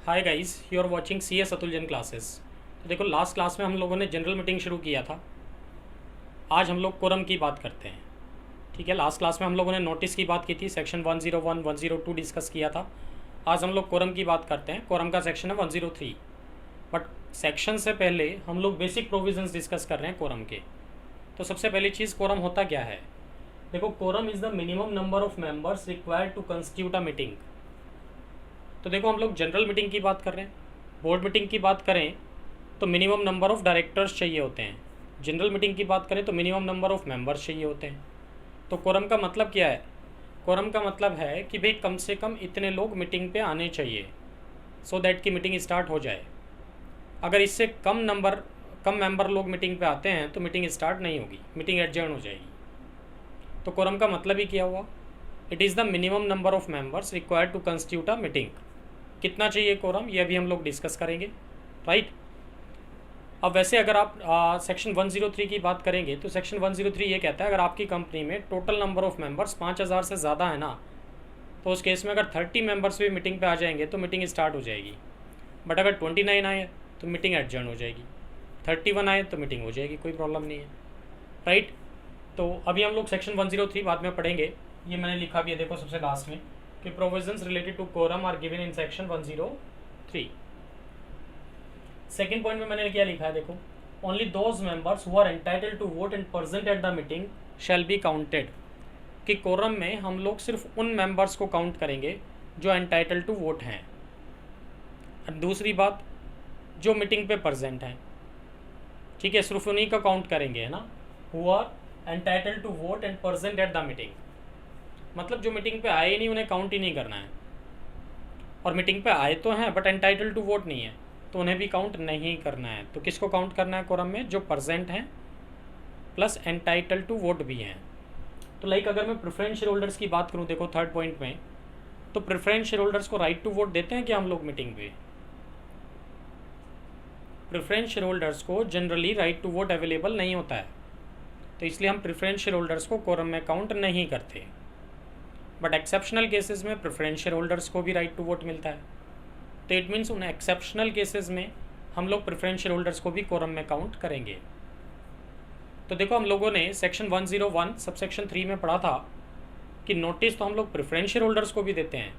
Hi guys, you are watching C S Atul Jain classes. तो देखो, last class में हम लोगों ने जनरल मीटिंग शुरू किया था। आज हम लोग कोरम की बात करते हैं। ठीक है, लास्ट क्लास में हम लोगों ने नोटिस की बात की थी, सेक्शन 101 102 डिस्कस किया था। आज हम लोग कोरम की बात करते हैं। कोरम का सेक्शन है 103। बट सेक्शन से पहले हम लोग बेसिक प्रोविजंस डिस्कस कर रहे हैं कोरम के। तो सबसे पहली चीज़, कोरम होता क्या है। देखो, quorum is the minimum number of members required to constitute a meeting. तो देखो, हम लोग जनरल मीटिंग की बात कर रहे हैं। बोर्ड मीटिंग की बात करें तो मिनिमम नंबर ऑफ़ डायरेक्टर्स चाहिए होते हैं। जनरल मीटिंग की बात करें तो मिनिमम नंबर ऑफ़ मेंबर्स चाहिए होते हैं। तो कोरम का मतलब क्या है। कोरम का मतलब है कि भाई कम से कम इतने लोग मीटिंग पे आने चाहिए, सो दैट कि मीटिंग स्टार्ट हो जाए। अगर इससे कम मेंबर लोग मीटिंग पे आते हैं तो मीटिंग स्टार्ट नहीं होगी, मीटिंग एडजर्न हो जाएगी। तो कोरम का मतलब ही क्या हुआ। It is the minimum number of members required to constitute a meeting. कितना चाहिए कोरम, ये अभी हम लोग डिस्कस करेंगे, राइट। अब वैसे अगर आप सेक्शन 103 की बात करेंगे तो सेक्शन 103 ये कहता है, अगर आपकी कंपनी में टोटल नंबर ऑफ़ मेंबर्स 5000 से ज़्यादा है ना, तो उस केस में अगर 30 मेंबर्स भी मीटिंग पे आ जाएंगे तो मीटिंग स्टार्ट हो जाएगी। बट अगर 29 आए तो मीटिंग एडजर्न हो जाएगी, 31 आए तो मीटिंग हो जाएगी, कोई प्रॉब्लम नहीं है, राइट। तो अभी हम लोग सेक्शन 103 बाद में पढ़ेंगे। ये मैंने लिखा भी है, देखो सबसे लास्ट में, कि provisions related to quorum are given in section 103। Second point में मैंने क्या लिखा है, देखो, only those members who are entitled to vote and present at the meeting shall be counted. कि कोरम में हम लोग सिर्फ उन मेंबर्स को काउंट करेंगे जो एंटाइटल्ड टू वोट हैं। और दूसरी बात, जो मीटिंग पे प्रेजेंट हैं, ठीक है, सिर्फ उन्हीं का काउंट करेंगे, है ना। Who are entitled to vote and present at the meeting, मतलब जो मीटिंग पे आए ही नहीं उन्हें काउंट ही नहीं करना है। और मीटिंग पे आए तो हैं बट एंटाइटल्ड टू वोट नहीं है, तो उन्हें भी काउंट नहीं करना है। तो किसको काउंट करना है कोरम में, जो प्रेजेंट हैं प्लस एंटाइटल्ड टू वोट भी हैं। तो लाइक अगर मैं प्रेफरेंस शेयर होल्डर्स की बात करूँ, देखो थर्ड पॉइंट में, तो प्रेफरेंस शेयर होल्डर्स को राइट टू वोट देते हैं क्या हम लोग मीटिंग पे। प्रेफरेंस शेयर होल्डर्स को generally right to vote available नहीं होता है, तो इसलिए हम प्रेफरेंस शेयर होल्डर्स को कोरम में काउंट नहीं करते। बट एक्सेप्शनल केसेस में प्रेफरेंस शेयर होल्डर्स को भी राइट टू वोट मिलता है। तो इट मीन्स उन एक्सेप्शनल केसेस में हम लोग प्रेफरेंस शेयर होल्डर्स को भी कोरम में काउंट करेंगे। तो देखो, हम लोगों ने सेक्शन 101 सबसेक्शन 3 में पढ़ा था कि नोटिस तो हम लोग प्रेफरेंस शेयर होल्डर्स को भी देते हैं,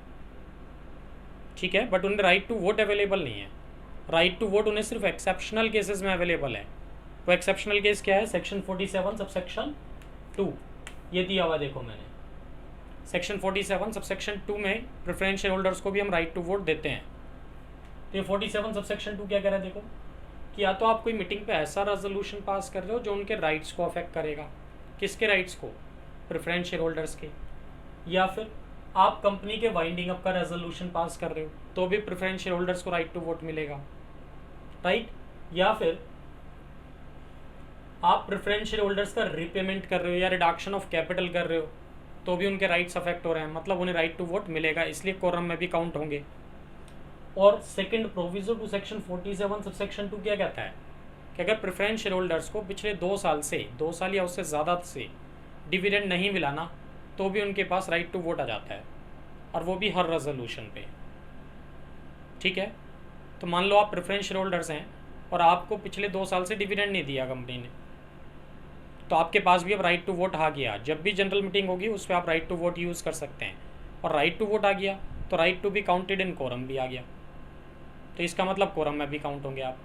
ठीक है, बट उन्हें राइट टू वोट अवेलेबल नहीं है। राइट टू वोट उन्हें सिर्फ एक्सेप्शनल केसेस में अवेलेबल है। वो एक्सेप्शनल केस क्या है, सेक्शन 47 सबसेक्शन 2 ये दिया हुआ, देखो मैंने सेक्शन 47 सबसेक्शन 2 में प्रेफरेंस शेयर होल्डर्स को भी हम राइट टू वोट देते हैं। तो ये 47 सबसेक्शन 2 क्या कह रहा है, देखो, कि या तो आप कोई मीटिंग पे ऐसा रेजोल्यूशन पास कर रहे हो जो उनके राइट्स को अफेक्ट करेगा। किसके राइट्स को, प्रेफरेंस शेयर होल्डर्स के। या फिर आप कंपनी के वाइंडिंग अप का रेजोल्यूशन पास कर रहे हो तो भी प्रेफरेंस शेयर होल्डर्स को राइट टू वोट मिलेगा, राइट। या फिर आप प्रेफरेंस शेयर होल्डर्स का रिपेमेंट कर रहे हो या रिडक्शन ऑफ कैपिटल कर रहे हो तो भी उनके राइट्स अफेक्ट हो रहे हैं, मतलब उन्हें राइट टू वोट मिलेगा, इसलिए कोरम में भी काउंट होंगे। और second proviso to section 47 subsection 2 क्या कहता है कि अगर प्रेफरेंस शेयर होल्डर्स को पिछले 2 साल से 2 साल या उससे ज़्यादा से डिविडेंड नहीं मिला ना, तो भी उनके पास राइट टू वोट आ जाता है, और वो भी हर रेजोल्यूशन पे, ठीक है। तो मान लो आप प्रेफरेंस शेयर होल्डर्स हैं और आपको पिछले 2 साल से डिविडेंड नहीं दिया कंपनी ने, तो आपके पास भी अब राइट टू वोट आ गया। जब भी जनरल मीटिंग होगी उस पर आप राइट टू वोट यूज़ कर सकते हैं, और राइट टू वोट आ गया तो right to be counted in quorum भी आ गया। तो इसका मतलब कोरम में भी काउंट होंगे आप।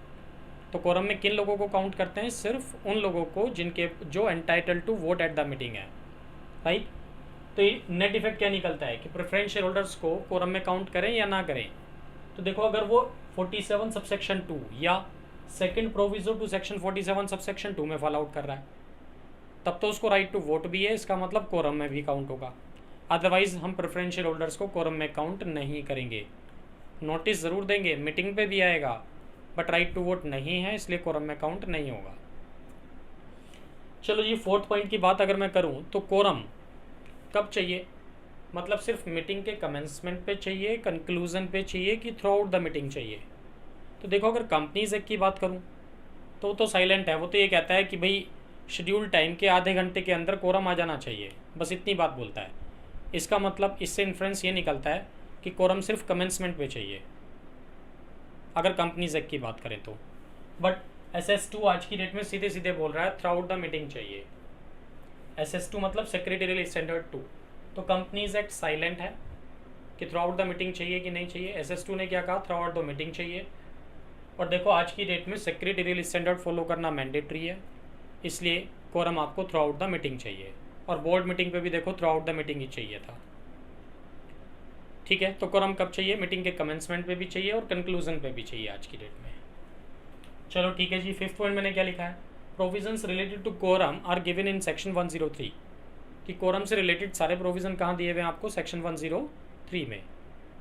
तो कोरम में किन लोगों को काउंट करते हैं, सिर्फ उन लोगों को जिनके जो entitled to vote at the meeting है, राइट। तो ये नेट इफेक्ट क्या निकलता है कि प्रेफरेंस शेयर होल्डर्स को कोरम में काउंट करें या ना करें। तो देखो, अगर वो 47 सबसेक्शन 2 या second proviso to section 47 subsection 2 में फॉल आउट कर रहा है, तब तो उसको राइट टू वोट भी है, इसका मतलब कोरम में भी काउंट होगा। अदरवाइज हम प्रेफरेंस शेयर होल्डर्स को कोरम में काउंट नहीं करेंगे। नोटिस ज़रूर देंगे, मीटिंग पे भी आएगा, बट राइट टू वोट नहीं है, इसलिए कोरम में काउंट नहीं होगा। चलो जी, फोर्थ पॉइंट की बात अगर मैं करूं तो कोरम कब चाहिए, मतलब सिर्फ मीटिंग के कमेंसमेंट पे चाहिए, कंक्लूजन पे चाहिए, कि थ्रू आउट द मीटिंग चाहिए। तो देखो, अगर कंपनीज एक्ट की बात करूं तो साइलेंट है, वो तो ये कहता है कि भाई शेड्यूल टाइम के आधे घंटे के अंदर कोरम आ जाना चाहिए, बस इतनी बात बोलता है। इसका मतलब इससे इन्फ्रेंस ये निकलता है कि कोरम सिर्फ कमेंसमेंट पे चाहिए, अगर कंपनीज एक्ट की बात करें तो। बट SS2 आज की डेट में सीधे सीधे बोल रहा है थ्रू आउट द मीटिंग चाहिए। SS2 मतलब सेक्रेटरियल स्टैंडर्ड 2। तो कंपनीज एक्ट साइलेंट है कि थ्रू आउट द मीटिंग चाहिए कि नहीं चाहिए। SS2 ने क्या कहा, थ्रू आउट द मीटिंग चाहिए। और देखो आज की डेट में सेक्रेटरियल स्टैंडर्ड फॉलो करना मैंडेटरी है, इसलिए कोरम आपको थ्रू आउट द मीटिंग चाहिए। और बोर्ड मीटिंग पे भी देखो थ्रू आउट द मीटिंग ही चाहिए था। ठीक है, तो कोरम कब चाहिए, मीटिंग के कमेंसमेंट पे भी चाहिए और कंक्लूजन पे भी चाहिए आज की डेट में। चलो ठीक है जी, 5th पॉइंट मैंने क्या लिखा है, provisions related to quorum are given in section 103। कि कोरम से रिलेटेड सारे प्रोविजन कहाँ दिए हुए हैं आपको, सेक्शन 103 में।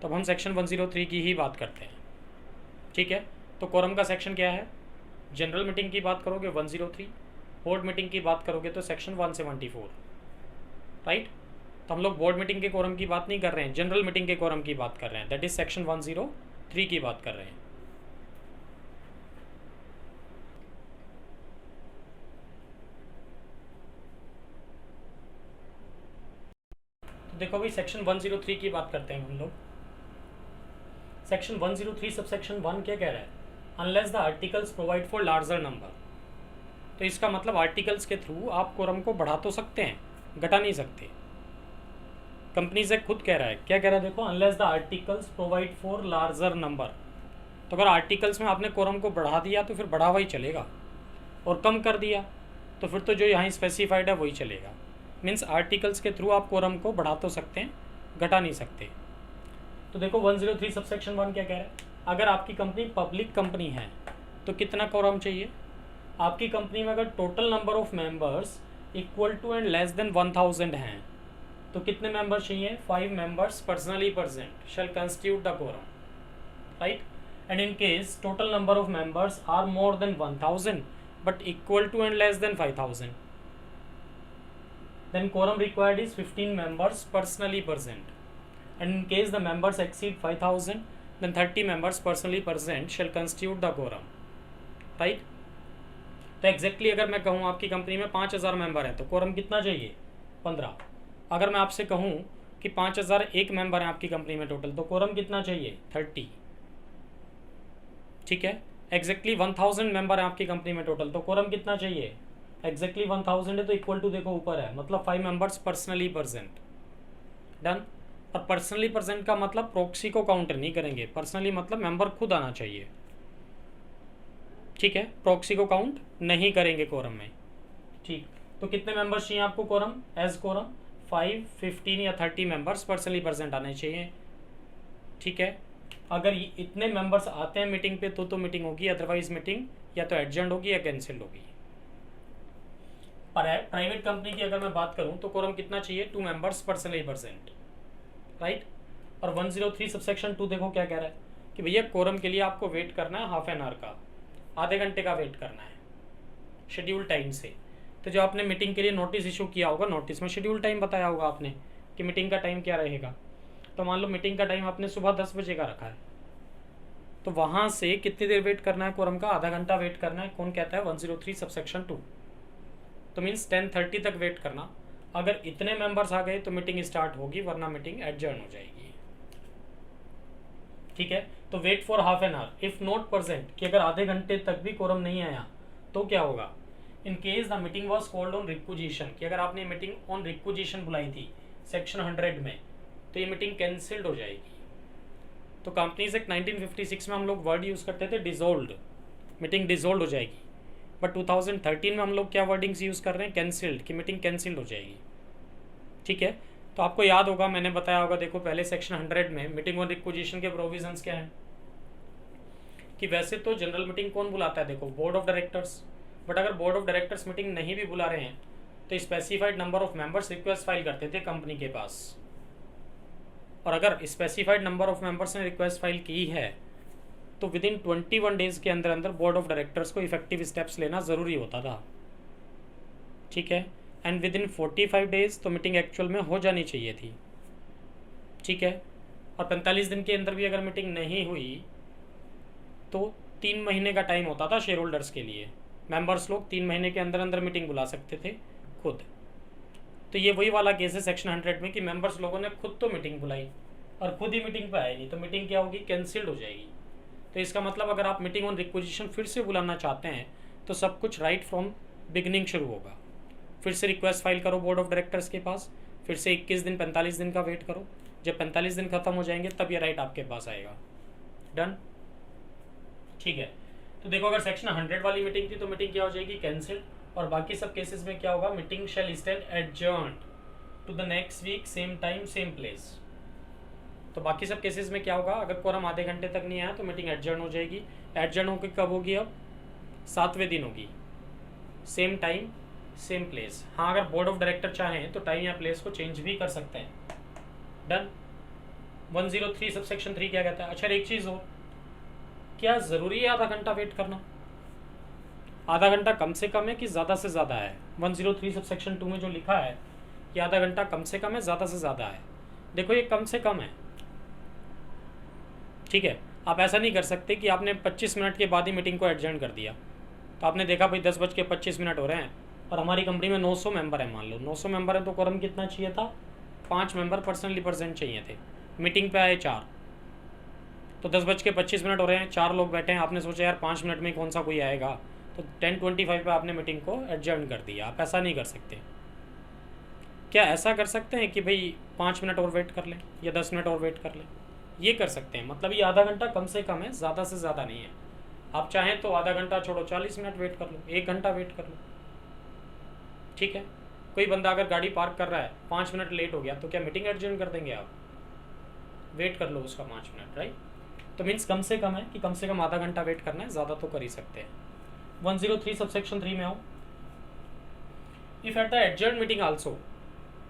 तो अब हम सेक्शन 103 की ही बात करते हैं। ठीक है, तो कोरम का सेक्शन क्या है, जनरल मीटिंग की बात करोगे 103, बोर्ड मीटिंग की बात करोगे तो सेक्शन 174। राइट, तो हम लोग बोर्ड मीटिंग के कोरम की बात नहीं कर रहे हैं, जनरल मीटिंग के कोरम की बात कर रहे हैं, दैट इज सेक्शन 103 की बात कर रहे हैं। तो देखो भाई, सेक्शन 103 की बात करते हैं हम लोग। सेक्शन 103 सबसेक्शन 1 क्या कह रहा है, unless the articles provide for larger number. तो इसका मतलब आर्टिकल्स के थ्रू आप कोरम को बढ़ा तो सकते हैं, घटा नहीं सकते। कंपनी से खुद कह रहा है, क्या कह रहा है देखो, unless the articles provide for larger number. तो अगर आर्टिकल्स में आपने कोरम को बढ़ा दिया तो फिर बढ़ा हुआ ही चलेगा, और कम कर दिया तो फिर तो जो यहाँ स्पेसिफाइड है वही चलेगा। मीन्स आर्टिकल्स के थ्रू आप कोरम को बढ़ा तो सकते हैं, घटा नहीं सकते। तो देखो 103 सबसेक्शन 1 क्या कह रहा है, अगर आपकी कंपनी पब्लिक कंपनी है तो कितना कोरम चाहिए। आपकी कंपनी में अगर total number of members equal to and less than 1000 हैं तो कितने मेंबर चाहिए, 5 members personally present shall constitute the quorum. Right, and in case total number of members are more than 1000 but equal to and less than 5000, then quorum required is 15 members personally present, and in case the members exceed 5000 then 30 members personally present shall constitute the quorum. Right, तो exactly अगर मैं कहूँ आपकी company में 5000 member हैं तो quorum कितना चाहिए, 15। अगर मैं आपसे कहूँ कि 5001 मेंबर हैं आपकी कंपनी में टोटल तो कोरम कितना चाहिए, 30। ठीक है, एग्जैक्टली 1000 मेंबर है आपकी कंपनी में टोटल तो कोरम कितना चाहिए, एग्जैक्टली 1000 है तो इक्वल टू देखो ऊपर है, मतलब 5 मेंबर्स पर्सनली प्रेजेंट। डन। और पर्सनली प्रेजेंट का मतलब प्रॉक्सी को काउंट नहीं करेंगे, पर्सनली मतलब मेंबर खुद आना चाहिए। ठीक है, प्रॉक्सी को काउंट नहीं करेंगे कोरम में। ठीक, तो कितने मेंबर्स चाहिए आपको कोरम, एज कोरम 5, 15 या 30 मेंबर्स पर्सनली प्रेजेंट आने चाहिए। ठीक है, अगर इतने मेंबर्स आते हैं मीटिंग पे तो मीटिंग होगी, अदरवाइज मीटिंग या तो एडजर्न होगी या कैंसिल होगी। प्राइवेट कंपनी की अगर मैं बात करूं तो कोरम कितना चाहिए, 2 मेंबर्स पर्सनली प्रेजेंट। राइट, और 103 सबसेक्शन 2 देखो क्या कह रहा है कि भैया कोरम के लिए आपको वेट करना है हाफ एन आवर का, आधे घंटे का वेट करना है शेड्यूल टाइम से। तो जो आपने मीटिंग के लिए नोटिस इशू किया होगा, नोटिस में शेड्यूल टाइम बताया होगा आपने कि मीटिंग का टाइम क्या रहेगा। तो मान लो मीटिंग का टाइम आपने सुबह 10 बजे का रखा है, तो वहां से कितनी देर वेट करना है कोरम का, आधा घंटा वेट करना है। कौन कहता है, 103 सबसेक्शन 2। तो मीन्स 10:30 तक वेट करना। अगर इतने मेंबर्स आ गए तो मीटिंग स्टार्ट होगी, वरना मीटिंग एडजर्न हो जाएगी। ठीक है, तो wait for half an hour if not present, कि अगर आधे घंटे तक भी कोरम नहीं आया तो क्या होगा, in case the meeting was called on requisition, कि अगर आपने मीटिंग ऑन रिक्विजिशन बुलाई थी सेक्शन 100 में तो ये मीटिंग कैंसिल्ड हो जाएगी। तो कंपनीज एक्ट 1956 में हम लोग वर्ड यूज़ करते थे डिसॉल्व्ड, मीटिंग डिसॉल्व हो जाएगी। बट 2013 में हम लोग क्या वर्डिंग्स यूज़ कर रहे हैं, कैंसिल्ड, कि मीटिंग कैंसिल्ड हो जाएगी। ठीक है, तो आपको याद होगा, मैंने बताया होगा, देखो पहले सेक्शन 100 में मीटिंग ऑन रिक्विजिशन के प्रोविजंस क्या हैं कि वैसे तो जनरल मीटिंग कौन बुलाता है, देखो बोर्ड ऑफ डायरेक्टर्स। बट अगर बोर्ड ऑफ डायरेक्टर्स मीटिंग नहीं भी बुला रहे हैं तो specified number of members request file करते थे कंपनी के पास, और अगर स्पेसिफाइड नंबर ऑफ मेंबर्स ने रिक्वेस्ट फाइल की है तो विद इन 21 डेज के अंदर अंदर बोर्ड ऑफ डायरेक्टर्स को इफेक्टिव स्टेप्स लेना ज़रूरी होता था। ठीक है, एंड विद इन 45 डेज तो मीटिंग एक्चुअल में हो जानी चाहिए थी। ठीक है, और 45 दिन के अंदर भी अगर मीटिंग नहीं हुई तो 3 महीने का टाइम होता था शेयर होल्डर्स के लिए। मेंबर्स लोग 3 महीने के अंदर अंदर मीटिंग बुला सकते थे खुद। तो ये वही वाला केस है सेक्शन 100 में कि मेंबर्स लोगों ने खुद तो मीटिंग बुलाई और खुद ही मीटिंग पे आए नहीं, तो मीटिंग क्या होगी, कैंसिल्ड हो जाएगी। तो इसका मतलब अगर आप मीटिंग ऑन रिक्वेजिशन फिर से बुलाना चाहते हैं तो सब कुछ राइट फ्रॉम बिगनिंग शुरू होगा। फिर से रिक्वेस्ट फाइल करो बोर्ड ऑफ डायरेक्टर्स के पास, फिर से 21 दिन 45 दिन का वेट करो, जब 45 दिन खत्म हो जाएंगे तब ये राइट आपके पास आएगा। डन, ठीक है। तो देखो अगर सेक्शन 100 वाली मीटिंग थी तो मीटिंग क्या हो जाएगी, कैंसिल, और बाकी सब केसेस में क्या होगा, meeting shall stand adjourned to the next week same time same place. तो बाकी सब केसेस में क्या होगा, अगर कोरम आधे घंटे तक नहीं आया तो मीटिंग एडजर्न हो जाएगी। एडजर्न होकर कब होगी, अब 7वें दिन होगी, सेम टाइम सेम प्लेस। हाँ, अगर बोर्ड ऑफ डायरेक्टर चाहें तो टाइम या प्लेस को चेंज भी कर सकते हैं। डन। 103 सबसेक्शन 3 क्या कहता है। अच्छा एक चीज़ हो, क्या ज़रूरी है आधा घंटा वेट करना? आधा घंटा कम से कम है कि ज़्यादा से ज़्यादा है? 103 सबसेक्शन 2 में जो लिखा है कि आधा घंटा कम से कम है, ज़्यादा से ज़्यादा है। देखो ये कम से कम है, ठीक है। आप ऐसा नहीं कर सकते कि आपने 25 मिनट के बाद ही मीटिंग को एडजर्न कर दिया। तो आपने देखा भाई 10:25 हो रहे हैं और हमारी कंपनी में 900 मेंबर है, मान लो 900 मेंबर है तो कोरम कितना चाहिए था, 5 मेंबर पर्सनली प्रेजेंट चाहिए थे। मीटिंग पे आए 4, तो 10:25 हो रहे हैं, 4 लोग बैठे हैं, आपने सोचा यार 5 मिनट में कौन सा कोई आएगा, तो 10:25 पे आपने मीटिंग को एडजर्न कर दिया। आप ऐसा नहीं कर सकते। क्या ऐसा कर सकते हैं कि भाई 5 मिनट और वेट कर लें या 10 मिनट और वेट कर लें? ये कर सकते हैं। मतलब ये आधा घंटा कम से कम है, ज़्यादा से ज़्यादा नहीं है। आप चाहें तो आधा घंटा छोड़ो 40 मिनट वेट कर लो, 1 घंटा वेट कर लो, ठीक है। कोई बंदा अगर गाड़ी पार्क कर रहा है, 5 मिनट लेट हो गया, तो क्या मीटिंग एडजर्न कर देंगे आप? वेट कर लो उसका 5 मिनट, राइट। तो मीन्स कम से कम है कि कम से कम आधा घंटा वेट करना है, ज़्यादा तो कर ही सकते हैं। 103 सबसेक्शन 3 में आओ। If at the adjourn meeting also,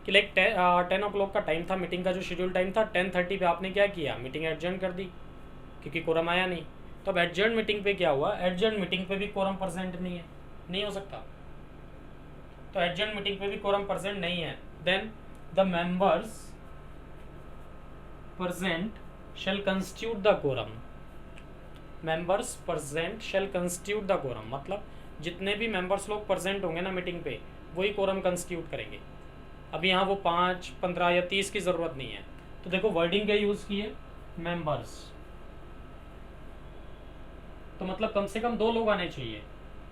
कि लाइक 10 o'clock का टाइम था मीटिंग का, जो शेड्यूल टाइम था, 10:30 पे आपने क्या किया, मीटिंग एडजर्न कर दी क्योंकि कोरम आया नहीं। तो अब एडजर्न मीटिंग पे क्या हुआ, एडजर्न मीटिंग पे भी कोरम प्रेजेंट नहीं है, नहीं हो सकता। तो एडजर्न मीटिंग पे भी कोरम प्रेजेंट नहीं है, then the members present shall constitute the quorum। members present shall constitute the quorum, मतलब जितने भी मेंबर्स लोग प्रेजेंट होंगे ना मीटिंग पे, वही कोरम कंस्टिट्यूट करेंगे। अब यहाँ वो 5, 15 या 30 की ज़रूरत नहीं है। तो देखो वर्डिंग क्या यूज़ की है, मेंबर्स। तो मतलब कम से कम 2 लोग आने चाहिए।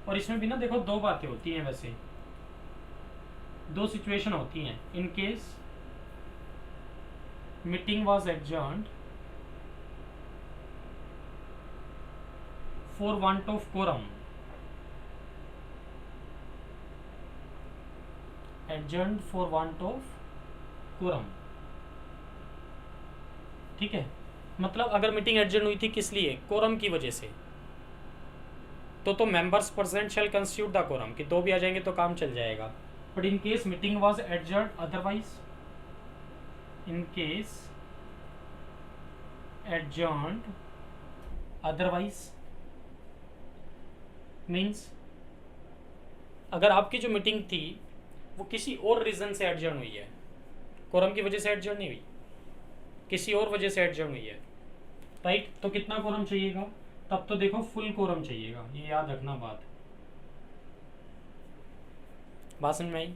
और इसमें भी ना देखो 2 बातें होती हैं, वैसे 2 सिचुएशन होती हैं। In case meeting was adjourned for want of quorum, adjourned for want of quorum, ठीक है। मतलब अगर मीटिंग एडजर्न हुई थी किस लिए, कोरम की वजह से, तो members present shall constitute the quorum, कि 2 भी आ जाएंगे तो काम चल जाएगा। But in case meeting was adjourn otherwise, in case adjourned otherwise means अगर आपकी जो मीटिंग थी वो किसी और रीज़न से एडजर्न हुई है, कोरम की वजह से एडजर्न नहीं हुई, किसी और वजह से एडजर्न हुई है, राइट। तो कितना कोरम चाहिएगा, तब तो देखो फुल कोरम चाहिएगा, ये याद रखना बात समझ में आई।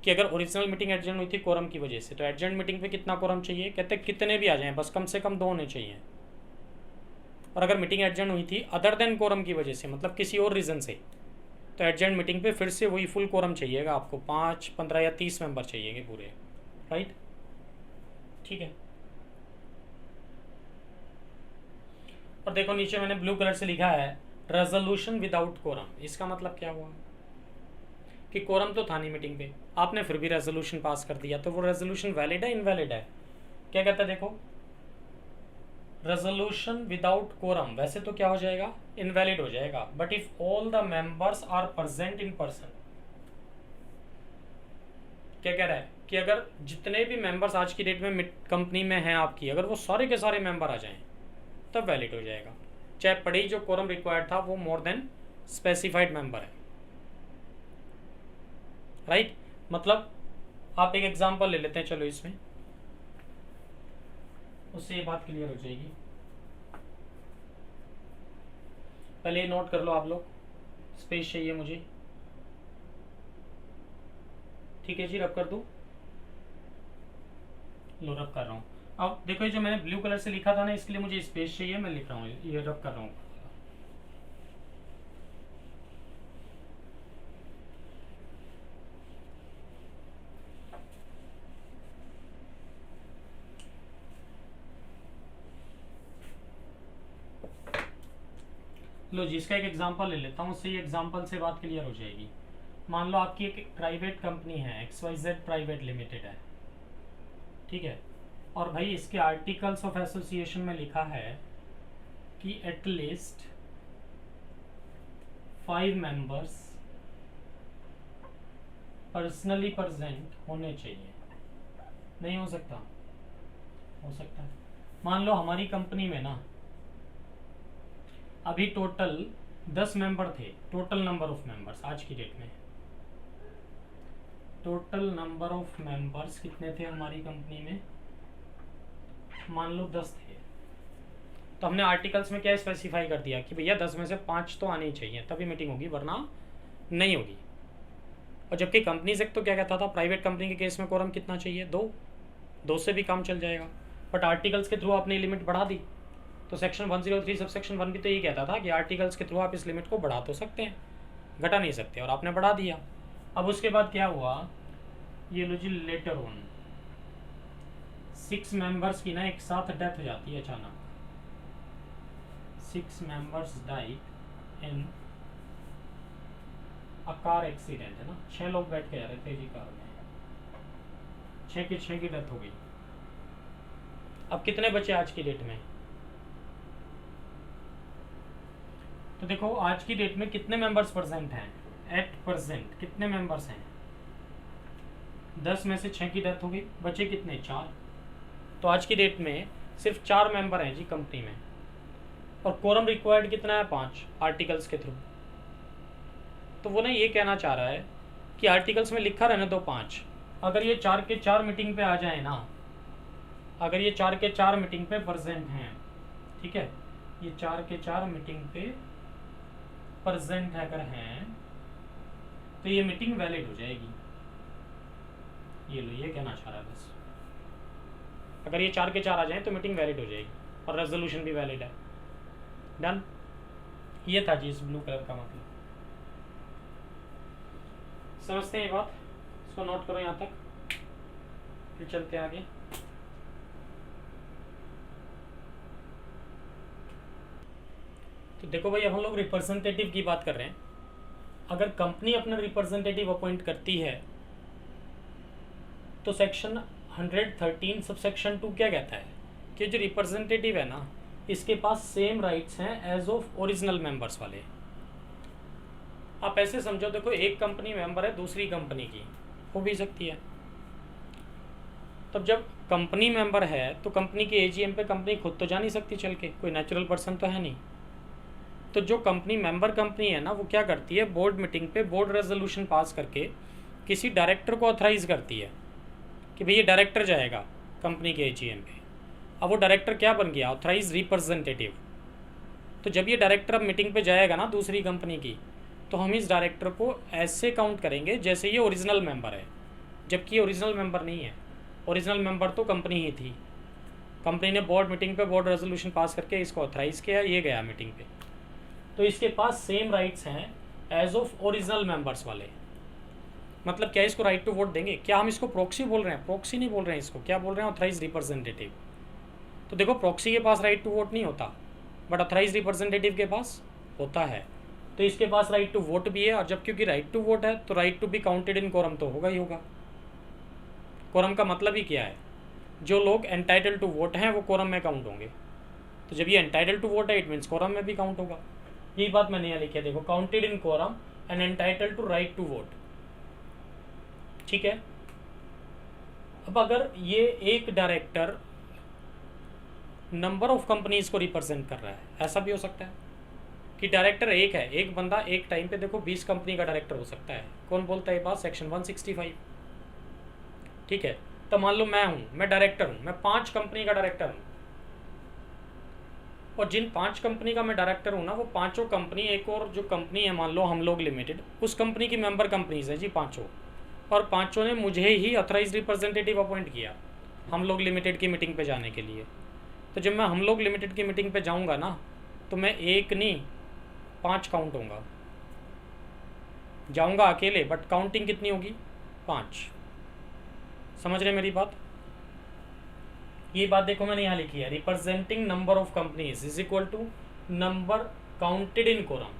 कि अगर ओरिजिनल मीटिंग एडजर्न हुई थी कोरम की वजह से, तो एडजर्न मीटिंग पे कितना कोरम चाहिए, कहते हैं कितने भी आ जाएं, बस कम से कम 2 होने चाहिए। और अगर मीटिंग एडजर्न हुई थी अदर देन कोरम की वजह से, मतलब किसी और रीज़न से, तो एडजर्न मीटिंग पे फिर से वही फुल कोरम चाहिएगा आपको, 5, 15 या 30 मेंबर चाहिएंगे पूरे, राइट, ठीक है। और देखो नीचे मैंने ब्लू कलर से लिखा है रेजोल्यूशन विदाउट कोरम। इसका मतलब क्या हुआ कि कोरम तो था नहीं मीटिंग पे, आपने फिर भी रेजोल्यूशन पास कर दिया, तो वो रेजोल्यूशन वैलिड है इनवैलिड है? क्या कहता है देखो, रेजोल्यूशन विदाउट कोरम वैसे तो क्या हो जाएगा, इनवैलिड हो जाएगा। But if all the members are present in person, क्या कह रहा है कि अगर जितने भी मेंबर्स आज की डेट में कंपनी में हैं आपकी, अगर वो सारे के सारे मेंबर आ जाएं तब वैलिड हो जाएगा, चाहे पढ़ी जो कोरम रिक्वायर्ड था वो मोर देन स्पेसिफाइड मेंबर है, राइट। मतलब आप एक एग्जांपल ले लेते हैं, चलो इसमें, उससे ये बात क्लियर हो जाएगी। पहले नोट कर लो आप लोग, स्पेस चाहिए मुझे, ठीक है जी, रब कर दूं, लो रब कर रहा हूँ। अब देखो ये जो मैंने ब्लू कलर से लिखा था ना, इसके लिए मुझे स्पेस चाहिए, मैं लिख रहा हूँ, ये रब कर रहा हूँ। लो जी, इसका एक एग्जांपल ले लेता हूँ, उससे ये एग्जांपल से बात क्लियर हो जाएगी। मान लो आपकी एक प्राइवेट कंपनी है, XYZ प्राइवेट लिमिटेड है, ठीक है, और भाई इसके आर्टिकल्स ऑफ एसोसिएशन में लिखा है कि एटलीस्ट 5 मेंबर्स पर्सनली प्रेजेंट होने चाहिए। नहीं हो सकता? हो सकता है। मान लो हमारी कंपनी में ना अभी टोटल 10 मेंबर थे, टोटल नंबर ऑफ मेंबर्स आज की डेट में, टोटल नंबर ऑफ मेंबर्स कितने थे हमारी कंपनी में? मान लो 10 थे। तो हमने आर्टिकल्स में क्या स्पेसिफाई कर दिया कि भैया 10 में से 5 तो आने ही चाहिए, तभी मीटिंग होगी, वरना नहीं होगी। और जबकि कंपनीज एक्ट तो क्या कहता था, प्राइवेट कंपनी के केस में कोरम कितना चाहिए? 2 से भी काम चल जाएगा। बट आर्टिकल्स के थ्रू आपने लिमिट बढ़ा दी। तो सेक्शन 103 सब सेक्शन 1 भी तो ये कहता था कि आर्टिकल्स के थ्रू आप इस लिमिट को बढ़ा तो सकते हैं, घटा नहीं सकते, और आपने बढ़ा दिया। अब उसके बाद क्या हुआ, ये लो जी, लेटर ऑन 6 मेंबर्स की ना एक साथ डेथ हो जाती है अचानक। 6 members died in a car accident, है ना, 6 लोग बैठ के जा रहे थे जी कार में, 6 की डेथ हो गई। अब कितने बचे आज की डेट में? तो देखो आज की डेट में कितने मेंबर्स प्रेजेंट हैं एट प्रेजेंट, कितने मेंबर्स हैं? 10 में से 6 की डेथ हो गई, बचे कितने? 4। तो आज की डेट में सिर्फ 4 मेंबर हैं जी कंपनी में, और कोरम रिक्वायर्ड कितना है? 5 आर्टिकल्स के थ्रू। तो वो ना ये कहना चाह रहा है कि आर्टिकल्स में लिखा रहने दो 5, अगर ये 4 के 4 मीटिंग पे आ जाए ना, अगर ये 4 के 4 मीटिंग पे प्रेजेंट हैं, ठीक है, ये 4 के 4 मीटिंग पे प्रेजेंट अगर हैं तो ये मीटिंग वैलिड हो जाएगी। ये लो, ये कहना चाह रहा है बस, अगर ये 4 के 4 आ जाए तो मीटिंग वैलिड हो जाएगी और रेजोल्यूशन भी वैलिड है। डन। ये था जी इस ब्लू कलर का मतलब। समझते हैं ये बात? इसको नोट करो यहाँ तक, फिर चलते हैं आगे। तो देखो भाई, अब हम लोग रिप्रेजेंटेटिव की बात कर रहे हैं। अगर कंपनी अपना रिप्रेजेंटेटिव अपॉइंट करती है तो सेक्शन 113 सब सेक्शन 2 क्या कहता है कि जो रिप्रेजेंटेटिव है ना, इसके पास सेम राइट्स हैं एज ऑफ ओरिजिनल मेंबर्स वाले। आप ऐसे समझो, देखो एक कंपनी मेंबर है दूसरी कंपनी की, हो भी सकती है। तब जब कंपनी मेंबर है तो कंपनी के एजीएम पे कंपनी खुद तो जा नहीं सकती चल के, कोई नेचुरल पर्सन तो है नहीं। तो जो कंपनी मेंबर कंपनी है ना, वो क्या करती है, बोर्ड मीटिंग पे बोर्ड रेजोल्यूशन पास करके किसी डायरेक्टर को ऑथराइज करती है कि भाई ये डायरेक्टर जाएगा कंपनी के एजीएम पे। अब वो डायरेक्टर क्या बन गया? Authorise representative. तो जब ये डायरेक्टर अब मीटिंग पे जाएगा ना दूसरी कंपनी की, तो हम इस डायरेक्टर को ऐसे काउंट करेंगे जैसे ये ओरिजिनल मेंबर है, जबकि ये ओरिजिनल मेंबर नहीं है। ओरिजिनल मेंबर तो कंपनी ही थी, कंपनी ने बोर्ड मीटिंग पे बोर्ड रेजोल्यूशन पास करके इसको ऑथराइज किया, ये गया मीटिंग पे, तो इसके पास सेम राइट्स हैं एज ऑफ ओरिजिनल मेंबर्स वाले। मतलब क्या इसको राइट टू वोट देंगे? क्या हम इसको प्रॉक्सी बोल रहे हैं? प्रॉक्सी नहीं बोल रहे हैं इसको, क्या बोल रहे हैं? Authorise representative. तो देखो प्रॉक्सी के पास राइट टू वोट नहीं होता, बट ऑथराइज रिप्रेजेंटेटिव के पास होता है। तो इसके पास राइट टू वोट भी है, और जब क्योंकि राइट टू वोट है तो right to be counted in quorum तो होगा ही होगा। कोरम का मतलब ही क्या है? जो लोग एंटाइटल टू वोट हैं वो कोरम में काउंट होंगे। तो जब ये एंटाइटल टू वोट है, इट मीन्स कोरम में भी काउंट होगा। यही बात मैंने यहाँ लिखी है, देखो, counted in quorum and entitle to right to vote. ठीक है। अब अगर ये एक डायरेक्टर नंबर ऑफ कंपनीज को रिप्रेजेंट कर रहा है, ऐसा भी हो सकता है कि डायरेक्टर एक है, एक बंदा एक टाइम पे देखो 20 कंपनी का डायरेक्टर हो सकता है। कौन बोलता है ये बात? सेक्शन 165। ठीक है। तो मान लो मैं हूँ, मैं डायरेक्टर हूँ, मैं 5 कंपनी का डायरेक्टर हूँ, और जिन 5 कंपनी का मैं डायरेक्टर हूँ ना, वो पांचों कंपनी, एक और जो कंपनी है मान लो हम लोग लिमिटेड, उस कंपनी की मेंबर कंपनीज हैं जी पांचों, और पांचों ने मुझे ही ऑथराइज रिप्रेजेंटेटिव अपॉइंट किया। हम लोग लिमिटेड की मीटिंग पे जाने के लिए। तो जब मैं हम लोग लिमिटेड की मीटिंग पे जाऊंगा ना, तो मैं एक नहीं 5 काउंट होऊंगा। जाऊंगा अकेले बट काउंटिंग कितनी होगी? 5। समझ रहे मेरी बात? ये बात देखो मैंने यहाँ लिखी है, representing number of companies is equal to number counted in quorum,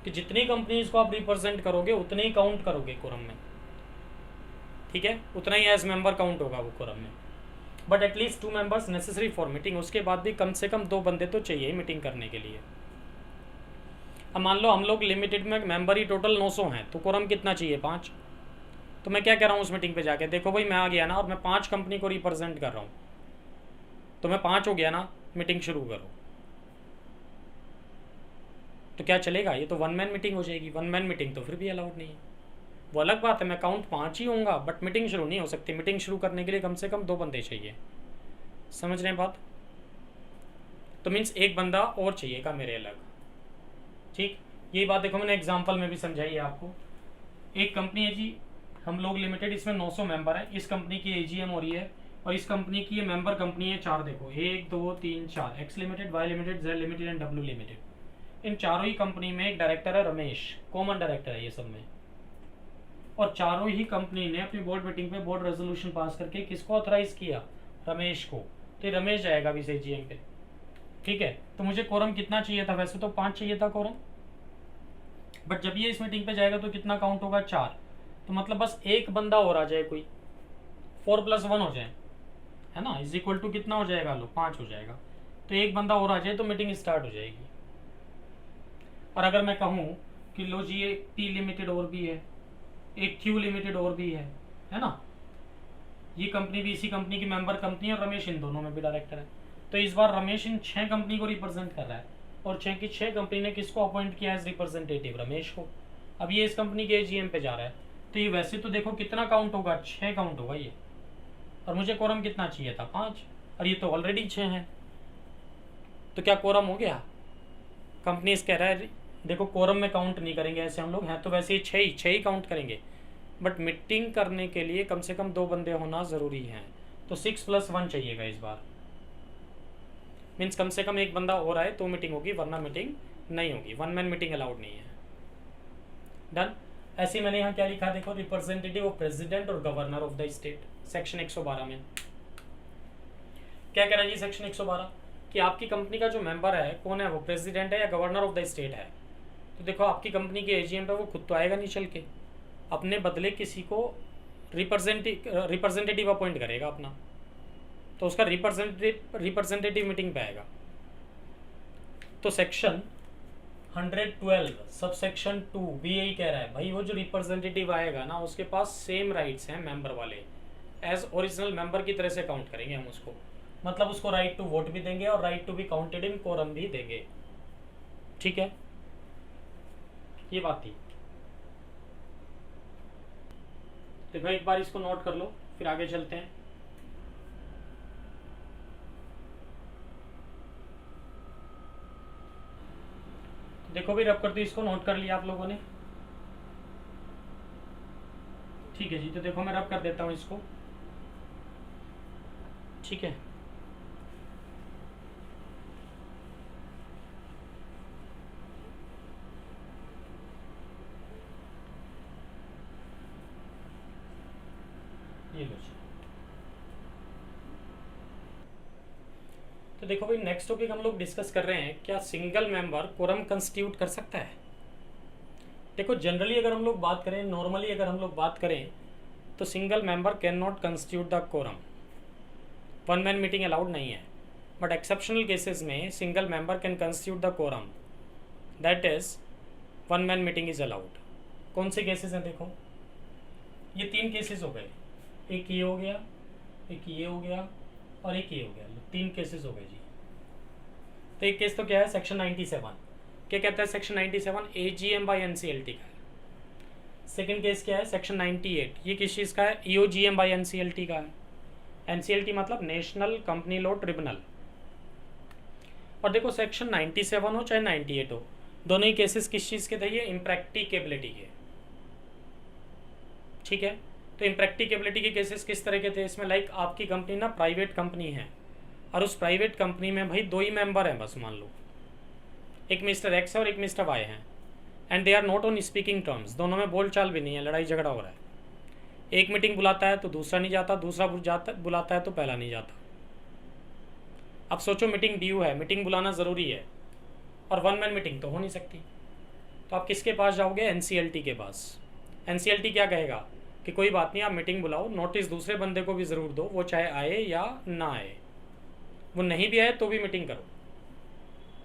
कि जितनी कंपनीज को आप रिप्रेजेंट करोगे उतने ही काउंट करोगे कोरम में, ठीक है, उतना ही एज मेंबर काउंट होगा वो कोरम में। But at least 2 members necessary for meeting, उसके बाद भी कम से कम 2 बंदे तो चाहिए मीटिंग करने के लिए। अब मान लो हम लोग लिमिटेड में मेंबर ही टोटल 900 हैं, तो कोरम कितना चाहिए? 5। तो मैं क्या कह रहा हूँ उस मीटिंग पे जाके, देखो भाई मैं आ गया ना और मैं 5 कंपनी को रिप्रेजेंट कर रहा हूँ, तो मैं 5 हो गया ना, मीटिंग शुरू करो। तो क्या चलेगा? ये तो 1 मैन मीटिंग हो जाएगी। 1 मैन मीटिंग तो फिर भी अलाउड नहीं है। वो अलग बात है, मैं काउंट 5 ही होऊंगा बट मीटिंग शुरू नहीं हो सकती। मीटिंग शुरू करने के लिए कम से कम 2 बंदे चाहिए। समझ रहे हैं बात? तो मीन्स एक बंदा और चाहिएगा मेरे अलग, ठीक। यही बात देखो मैंने एग्जाम्पल में भी समझाई है आपको। एक कंपनी है जी हम लोग लिमिटेड, इसमें 900 मेंबर है। इस कंपनी की एजीएम हो रही है और इस कंपनी की ये मेंबर कंपनी है 4, देखो 1 2 3 4, X limited, Y limited, Z limited and W limited. इन चारों ही कंपनी में एक डायरेक्टर है रमेश, कॉमन डायरेक्टर है ये सब में। और चारों ही कंपनी ने अपनी बोर्ड मीटिंग पे बोर्ड रेजोल्यूशन पास करके किसको ऑथराइज किया? रमेश को। तो ये रमेश जाएगा अभी से एजीएम पे, ठीक है। तो मुझे कोरम कितना चाहिए था? वैसे तो 5 चाहिए था कोरम, बट जब ये इस मीटिंग पे जाएगा तो कितना काउंट होगा? 4। तो मतलब बस एक बंदा और आ जाए कोई, 4 + 1 हो जाए, है ना, इज इक्वल टू कितना हो जाएगा? लो 5 हो जाएगा। तो एक बंदा और आ जाए तो मीटिंग स्टार्ट हो जाएगी। और अगर मैं कहूँ कि लो जी ये पी लिमिटेड और भी है, एक क्यू लिमिटेड और भी है ना, ये कंपनी भी इसी कंपनी की मेंबर कंपनी है और रमेश इन दोनों में भी डायरेक्टर है। तो इस बार रमेश इन 6 कंपनी को रिप्रेजेंट कर रहा है और 6 की 6 कंपनी ने किसको अपॉइंट किया एज रिप्रेजेंटेटिव? रमेश को। अब ये इस कंपनी के एजीएम पे जा रहा है, तो ये वैसे तो देखो कितना काउंट होगा? 6 काउंट होगा ये। और मुझे कोरम कितना चाहिए था? 5, और ये तो ऑलरेडी 6 है। तो क्या कोरम हो गया? कंपनी कह रहा है देखो कोरम में काउंट नहीं करेंगे ऐसे हम लोग हैं, तो वैसे ही 6 ही काउंट करेंगे, बट मीटिंग करने के लिए कम से कम 2 बंदे होना ज़रूरी है। तो 6 + 1 चाहिएगा इस बार। मीन्स कम से कम एक बंदा और आए तो मीटिंग होगी, वरना मीटिंग नहीं होगी। 1 मैन मीटिंग अलाउड नहीं है। डन। ऐसे मैंने यहाँ क्या लिखा देखो, रिप्रेजेंटेटिव ऑफ प्रेसिडेंट और governor of the state, section 112 में क्या कह रहा है जी? सेक्शन 112 कि आपकी कंपनी का जो मेंबर है कौन है? वो प्रेसिडेंट है या गवर्नर ऑफ द स्टेट है। तो देखो आपकी कंपनी के एजीएम पे वो खुद तो आएगा नहीं चल के, अपने बदले किसी को रिप्रेजेंटेटिव अपॉइंट करेगा अपना, तो उसका रिप्रेजेंटेटिव मीटिंग पे आएगा। तो सेक्शन 112 सब सेक्शन 2 भी यही कह रहा है भाई, वो जो रिप्रेजेंटेटिव आएगा ना उसके पास सेम राइट्स हैं मेंबर वाले, एज ओरिजिनल मेंबर की तरह से काउंट करेंगे हम उसको। मतलब उसको राइट टू वोट भी देंगे और right to be counted in quorum भी देंगे, ठीक है। ये बात थी। देखो एक बार इसको नोट कर लो फिर आगे चलते हैं। देखो भी रब करती इसको नोट कर लिया आप लोगों ने, ठीक है जी। तो देखो मैं रब कर देता हूं इसको, ठीक है। ये लो जी। तो देखो भाई नेक्स्ट टॉपिक हम लोग डिस्कस कर रहे हैं, क्या सिंगल मेंबर कोरम कंस्टिट्यूट कर सकता है। देखो जनरली अगर हम लोग बात करें, नॉर्मली अगर हम लोग बात करें तो single member cannot constitute the quorum, 1 man meeting allowed नहीं है। बट एक्सेप्शनल केसेस में single member can constitute the quorum, that is 1 man meeting is allowed. कौन से केसेस हैं? देखो ये 3 केसेस हो गए, एक ये हो गया, एक ये हो गया और एक ये हो गया, 3 केसेस हो गए जी। तो एक केस तो क्या है? सेक्शन 97 क्या कहता है? सेक्शन 97 एजीएम बाय एनसीएलटी का है। सेकंड केस क्या है? सेक्शन 98, ये किस चीज़ का है? ईओजीएम बाय एनसीएलटी का है। एनसीएलटी मतलब नेशनल कंपनी लॉ ट्रिब्यूनल। और देखो सेक्शन 97 हो चाहे 98 हो, दोनों ही केसेस किस चीज़ के थे? ये इम्प्रैक्टिकेबिलिटी के, ठीक है। तो इम्प्रैक्टिकेबिलिटी के केसेस किस तरह के थे इसमें, लाइक आपकी कंपनी ना प्राइवेट कंपनी है और उस प्राइवेट कंपनी में भाई 2 ही मेंबर हैं बस, मान लो एक मिस्टर एक्स है और एक मिस्टर वाई हैं, and they are not on speaking terms, दोनों में बोलचाल भी नहीं है, लड़ाई झगड़ा हो रहा है। एक मीटिंग बुलाता है तो दूसरा नहीं जाता, दूसरा बुलाता है तो पहला नहीं जाता। अब सोचो मीटिंग ड्यू है, मीटिंग बुलाना ज़रूरी है और 1 मैन मीटिंग तो हो नहीं सकती, तो आप किसके पास जाओगे, एनसीएलटी के पास। एनसीएलटी क्या कहेगा कि कोई बात नहीं, आप मीटिंग बुलाओ, नोटिस दूसरे बंदे को भी ज़रूर दो, वो चाहे आए या ना आए, वो नहीं भी आए तो भी मीटिंग करो,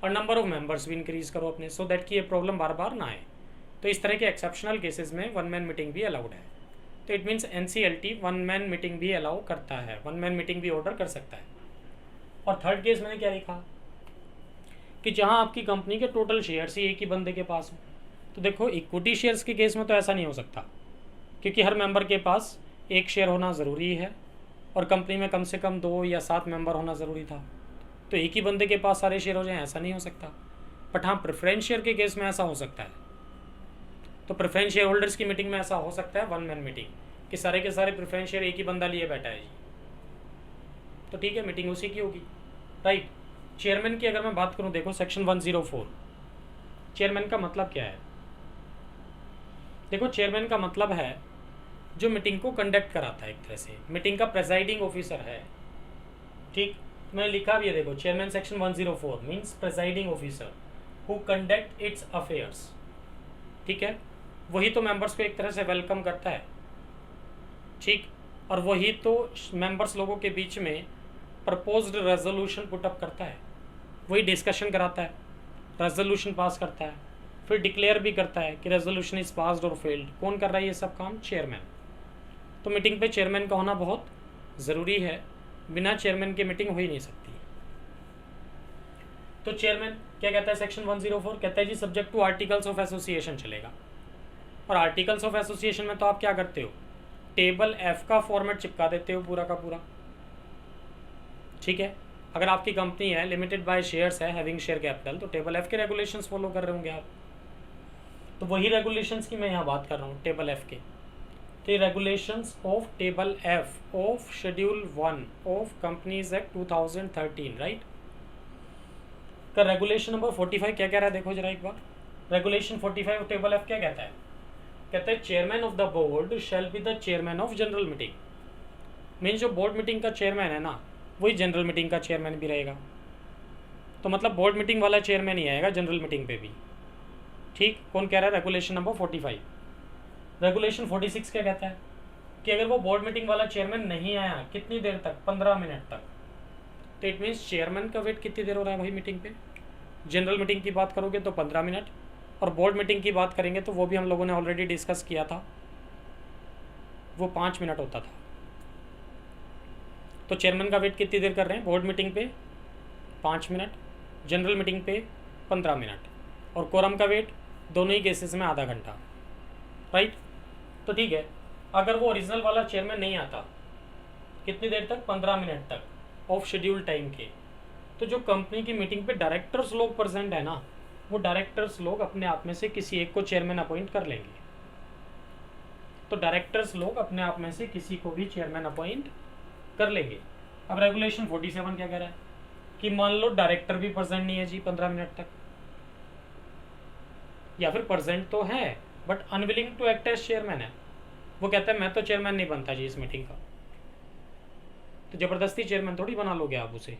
और नंबर ऑफ मेंबर्स भी इंक्रीज़ करो अपने, सो दैट कि ये प्रॉब्लम बार बार ना आए। तो इस तरह के एक्सेप्शनल केसेस में 1 मैन मीटिंग भी अलाउड है। तो it means NCLT 1 man meeting भी अलाउ करता है, 1 मैन मीटिंग भी ऑर्डर कर सकता है। और थर्ड केस मैंने क्या लिखा कि जहां आपकी कंपनी के टोटल शेयर्स ही एक ही बंदे के पास हो। तो देखो इक्विटी शेयर्स के केस में तो ऐसा नहीं हो सकता, क्योंकि हर मेंबर के पास एक शेयर होना ज़रूरी है और कंपनी में कम से कम 2 या 7 मेंबर होना ज़रूरी था, तो एक ही बंदे के पास सारे शेयर हो जाएं, ऐसा नहीं हो सकता। बट हाँ, प्रेफरेंस शेयर के केस में ऐसा हो सकता है। तो प्रेफरेंस शेयर होल्डर्स की मीटिंग में ऐसा हो सकता है 1 मैन मीटिंग, कि सारे के सारे प्रेफरेंस शेयर एक ही बंदा लिए बैठा है जी, तो ठीक है, मीटिंग उसी की होगी, राइट। चेयरमैन की अगर मैं बात करूं, देखो सेक्शन 104, चेयरमैन का मतलब क्या है। देखो चेयरमैन का मतलब है जो मीटिंग को कंडक्ट कराता है, एक तरह से मीटिंग का प्रेसाइडिंग ऑफिसर है, ठीक। मैंने लिखा भी है, देखो chairman section 104 means presiding officer who conduct it's affairs, ठीक है। वही तो मेंबर्स को एक तरह से वेलकम करता है, ठीक, और वही तो मेंबर्स लोगों के बीच में प्रपोज्ड रेजोल्यूशन पुटअप करता है, वही डिस्कशन कराता है, रेजोल्यूशन पास करता है, फिर डिक्लेयर भी करता है कि रेजोल्यूशन इज पास्ड और फेल्ड। कौन कर रहा है ये सब काम, चेयरमैन। तो मीटिंग पे चेयरमैन का होना बहुत ज़रूरी है, बिना चेयरमैन की मीटिंग हो ही नहीं सकती। तो चेयरमैन क्या कहता है, सेक्शन 104 कहता है जी subject to articles of association चलेगा। और आर्टिकल्स ऑफ एसोसिएशन में तो आप क्या करते हो, टेबल एफ का फॉर्मेट चिपका देते हो पूरा का पूरा, ठीक है। अगर आपकी कंपनी है, लिमिटेड बाय शेयर्स है, हैविंग शेयर कैपिटल, तो टेबल एफ के रेगुलेशंस फॉलो कर रहे होंगे आप। तो वही रेगुलेशंस की मैं यहाँ बात कर रहा हूँ, टेबल एफ के। तो regulations of table F of schedule 1 of companies act 2013, right. का रेगुलेशन नंबर 45 क्या कह रहा है, देखो जरा एक बार। रेगुलेशन 45 ऑफ टेबल एफ क्या कहता है, कहता है chairman of the board shell be the chairman of general meeting. Means जो बोर्ड मीटिंग का चेयरमैन है ना, वही जनरल मीटिंग का चेयरमैन भी रहेगा। तो मतलब बोर्ड मीटिंग वाला चेयरमैन ही आएगा जनरल मीटिंग पे भी, ठीक। कौन कह रहा है, रेगुलेशन नंबर 45। रेगुलेशन 46 क्या कहता है कि अगर वो बोर्ड मीटिंग वाला चेयरमैन नहीं आया, कितनी देर तक, 15 मिनट तक। तो इट मीन्स चेयरमैन का वेट कितनी देर हो रहा है भाई मीटिंग पे। जनरल मीटिंग की बात करोगे तो 15 मिनट, और बोर्ड मीटिंग की बात करेंगे तो वो भी हम लोगों ने ऑलरेडी डिस्कस किया था, वो 5 मिनट होता था। तो चेयरमैन का वेट कितनी देर कर रहे हैं, बोर्ड मीटिंग पे 5 मिनट, जनरल मीटिंग पे 15 मिनट, और कोरम का वेट दोनों ही केसेस में आधा घंटा, राइट। तो ठीक है, अगर वो ओरिजिनल वाला चेयरमैन नहीं आता, कितनी देर तक, 15 मिनट तक ऑफ शेड्यूल टाइम के, तो जो कंपनी की मीटिंग पे डायरेक्टर्स लोग प्रेजेंट है ना, वो डायरेक्टर्स लोग अपने आप में से किसी एक को चेयरमैन अपॉइंट कर लेंगे। तो डायरेक्टर्स लोग अपने आप में से किसी को भी चेयरमैन अपॉइंट कर लेंगे। अब रेगुलेशन 47 क्या कह रहा है कि मान लो डायरेक्टर भी प्रेजेंट नहीं है जी 15 मिनट तक, या फिर प्रेजेंट तो है but unwilling to act as chairman है, वो कहता है मैं तो चेयरमैन नहीं बनता जी इस मीटिंग का। तो जबरदस्ती चेयरमैन थोड़ी बना लोगे आप उसे।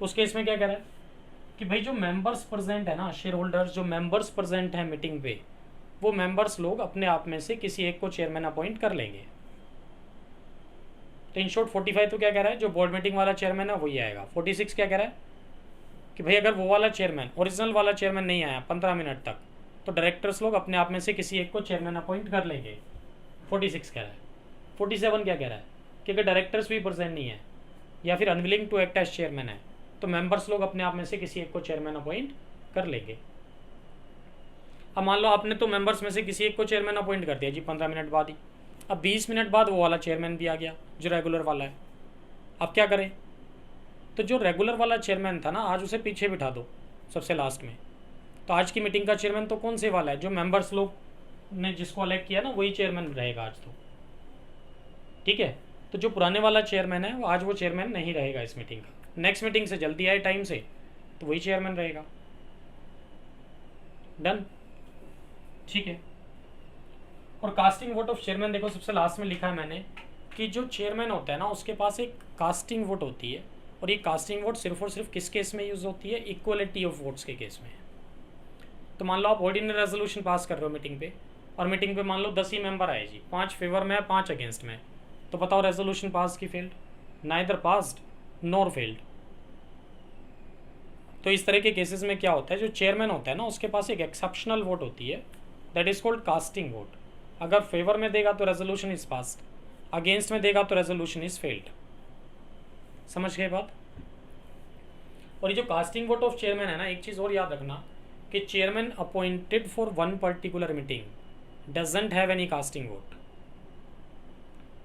उस केस में क्या कह रहा है कि भाई जो मेंबर्स प्रेजेंट है ना, शेयर होल्डर्स जो मेंबर्स प्रेजेंट हैं मीटिंग पे, वो मेंबर्स लोग अपने आप में से किसी एक को चेयरमैन अपॉइंट कर लेंगे। तो इन शॉर्ट 45 तो क्या कह रहा है, जो बोर्ड मीटिंग वाला चेयरमैन है वही आएगा। 46 क्या कह रहा है कि भाई अगर वो वाला चेयरमैन, ओरिजिनल वाला चेयरमैन नहीं आया 15 मिनट तक, तो डायरेक्टर्स लोग अपने आप में से किसी एक को चेयरमैन अपॉइंट कर लेंगे। 46 कह रहा है। 47 क्या कह रहा है कि अगर डायरेक्टर्स भी प्रेजेंट नहीं है या फिर unwilling to act as chairman है, तो मेंबर्स लोग अपने आप में से किसी एक को चेयरमैन अपॉइंट कर लेंगे। अब मान लो आपने तो मेंबर्स में से किसी एक को चेयरमैन अपॉइंट कर दिया जी 15 मिनट बाद ही। अब 20 मिनट बाद वो वाला चेयरमैन भी आ गया जो रेगुलर वाला है। अब क्या करें, तो जो रेगुलर वाला चेयरमैन था ना, आज उसे पीछे बिठा दो सबसे लास्ट में। तो आज की मीटिंग का चेयरमैन तो कौन से वाला है, जो मेंबर्स लोग ने जिसको अलग किया ना, वही चेयरमैन रहेगा आज। तो ठीक है, तो जो पुराने वाला चेयरमैन है वो आज वो चेयरमैन नहीं रहेगा इस मीटिंग का। नेक्स्ट मीटिंग से जल्दी आए टाइम से तो वही चेयरमैन रहेगा। डन, ठीक है। और कास्टिंग वोट ऑफ चेयरमैन देखो सबसे लास्ट में लिखा है मैंने कि जो चेयरमैन होता है ना उसके पास एक कास्टिंग वोट होती है, और ये कास्टिंग वोट सिर्फ और सिर्फ किस केस में यूज़ होती है? इक्वलिटी ऑफ वोट्स के केस में। तो मान लो आप ऑर्डिनरी रेजोल्यूशन पास कर रहे हो मीटिंग पे, और मीटिंग पे मान लो 10 ही मेंबर आए जी, 5 फेवर में है 5 अगेंस्ट में, तो बताओ रेजोल्यूशन पास की failed? Neither passed nor failed. तो इस तरह के केसेस में क्या होता है, जो चेयरमैन होता है ना उसके पास एक एक्सेप्शनल वोट होती है, that is called casting vote. अगर फेवर में देगा तो रेजोल्यूशन इज पास्ड, अगेंस्ट में देगा तो रेजोल्यूशन इज फेल्ड। समझ गए बात? और ये जो कास्टिंग वोट ऑफ चेयरमैन है ना, एक चीज़ और याद रखना कि chairman appointed for one particular meeting doesn't have any casting vote.